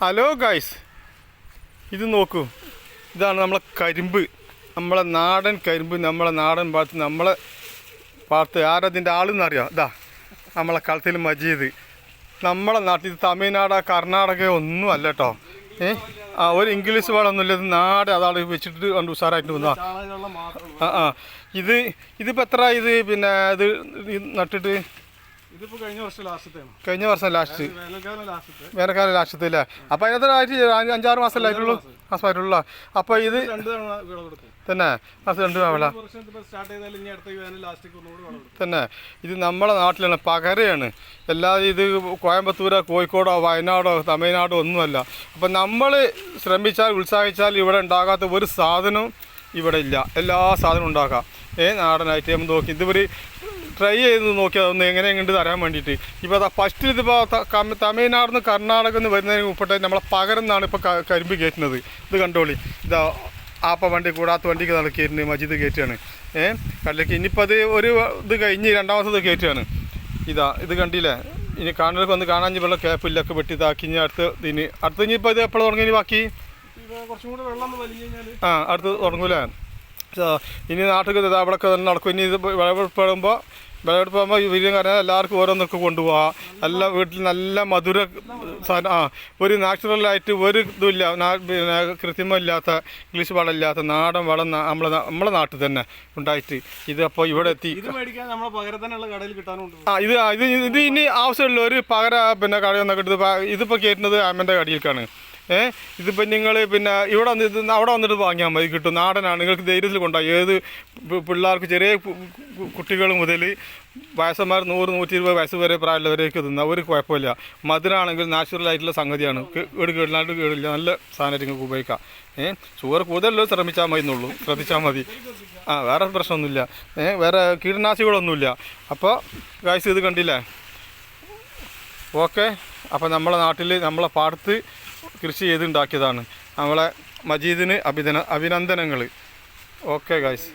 Hello guys, ഇത് നോക്കൂ. ഇതാണ് നമ്മളെ കരിമ്പ്, നമ്മളെ നാടൻ കരിമ്പ്. നമ്മളെ നാടൻ പാടത്ത് ആരതിൻ്റെ ആളെന്നറിയാം. ഇതാ നമ്മളെ കളത്തിൽ മജീദ്. നമ്മളെ നാട്ടിൽ തമിഴ്നാട് കർണാടക ഒന്നും അല്ല കേട്ടോ. ഒരു ഇംഗ്ലീഷ് വേളൊന്നുമില്ല. ഇത് നാട് അതാണ് വെച്ചിട്ട് കണ്ട് ഉഷാറായിട്ട് വന്നാ. ഇതിപ്പോൾ എത്ര ഇത് പിന്നെ ഇത് നട്ടിട്ട്? കഴിഞ്ഞ വർഷം ലാസ്റ്റ്, വേനൽക്കാലം ലാസ്റ്റത്തെ അല്ലേ? അപ്പം അതിനകത്ത് 5-6 മാസമല്ലായിട്ടുള്ളൂ. മാസമായിട്ടുള്ള. അപ്പോൾ ഇത് തന്നെ മാസം 2 വേള തന്നെ. ഇത് നമ്മളെ നാട്ടിലാണ്, പകരയാണ്. അല്ലാതെ ഇത് കോയമ്പത്തൂരോ കോഴിക്കോടോ വയനാടോ തമിഴ്നാടോ ഒന്നുമല്ല. അപ്പം നമ്മൾ ശ്രമിച്ചാൽ ഉത്സാഹിച്ചാൽ ഇവിടെ ഉണ്ടാകാത്ത ഒരു സാധനവും ഇവിടെ ഇല്ല. എല്ലാ സാധനവും ഉണ്ടാക്കാം. നാടനായിട്ട് നമ്മൾ നോക്കി ഇതുവർ ട്രൈ ചെയ്ത് നോക്കിയാൽ ഒന്ന് എങ്ങനെയുണ്ട് അറിയാൻ വേണ്ടിയിട്ട്. ഇപ്പോൾ ഫസ്റ്റിൽ ഇതിപ്പോൾ തമിഴ്നാട് നിന്ന് കർണാടക നിന്ന് വരുന്നതിന് മുമ്പിട്ട് നമ്മളെ പകരം നിന്നാണ് ഇപ്പോൾ കരിമ്പ് കയറ്റുന്നത്. ഇത് കണ്ടോളി. ഇതാ ആപ്പ വണ്ടി കൂടാത്ത വണ്ടിക്ക് നടക്കിയിരുന്നു മജീദ് കയറ്റുകയാണ്. കടലേക്ക് ഇനിയിപ്പോൾ അത് ഒരു ഇത് കഴിഞ്ഞ് 2ാമത്തത് കയറ്റുകയാണ്. ഇത് കണ്ടില്ലേ? ഇനി കാണുന്നവർക്ക് വന്ന് കാണാൻ വെള്ള ക്യാപ്പില്ലൊക്കെ വെട്ടി ഇതാക്കി. ഇനി അടുത്ത് ഇനിയിപ്പോൾ ഇത് എപ്പോഴും തുടങ്ങി ബാക്കി അടുത്ത് തുടങ്ങൂലേ? ഇനി നാട്ടിൽ അവിടെയൊക്കെ തന്നെ നടക്കും. ഇനി ഇത് വിളവെടുപ്പാകുമ്പോൾ വലിയ കാരണം എല്ലാവർക്കും ഓരോന്നൊക്കെ കൊണ്ടുപോകാം. എല്ലാ വീട്ടിൽ നല്ല മധുര ഒരു നാച്ചുറലായിട്ട് ഒരു ഇതുമില്ല, പിന്നെ കൃത്രിമമില്ലാത്ത ഇംഗ്ലീഷ് വളമില്ലാത്ത നാടൻ വളം നമ്മളെ നാട്ടിൽ തന്നെ ഉണ്ടായിട്ട് ഇത് അപ്പോൾ ഇവിടെ എത്തി. ഇത് ഇനി ആവശ്യമുള്ള ഒരു പകര പിന്നെ കടയൊന്നൊക്കെ എടുത്ത് ഇതിപ്പോൾ കയറ്റുന്നത് അമ്മൻ്റെ കടിയിലേക്കാണ്. ഇതിപ്പോൾ നിങ്ങൾ പിന്നെ ഇവിടെ അവിടെ വന്നിട്ട് വാങ്ങിയാൽ മതി, കിട്ടും. നാടനാണ്. നിങ്ങൾക്ക് ധൈര്യത്തിൽ കൊണ്ടുപോയി ഏത് പിള്ളേർക്ക് ചെറിയ കുട്ടികൾ മുതൽ വയസ്സന്മാർ 100-120 വയസ്സ് വരെ പ്രായമുള്ളവരേക്ക് തിന്നാം, ഒരു കുഴപ്പമില്ല. മധുരമാണെങ്കിൽ നാച്ചുറലായിട്ടുള്ള സംഗതിയാണ്. കേടില്ലാണ്ട് കേടില്ല, നല്ല സാധനമായിട്ട് നിങ്ങൾക്ക് ഉപയോഗിക്കാം. ഷുഗർ കൂടുതലല്ലോ ശ്രദ്ധിച്ചാൽ മതി. വേറെ പ്രശ്നമൊന്നുമില്ല. വേറെ കീടനാശികളൊന്നുമില്ല. അപ്പോൾ ഗൈസ് ഇത് കണ്ടില്ലേ? ഓക്കെ. അപ്പോൾ നമ്മളെ നാട്ടിൽ നമ്മളെ പാടത്ത് കൃഷി ചെയ്തുണ്ടാക്കിയതാണ്. നമ്മളെ മജീദിന് അഭിനന്ദനങ്ങൾ. Okay guys.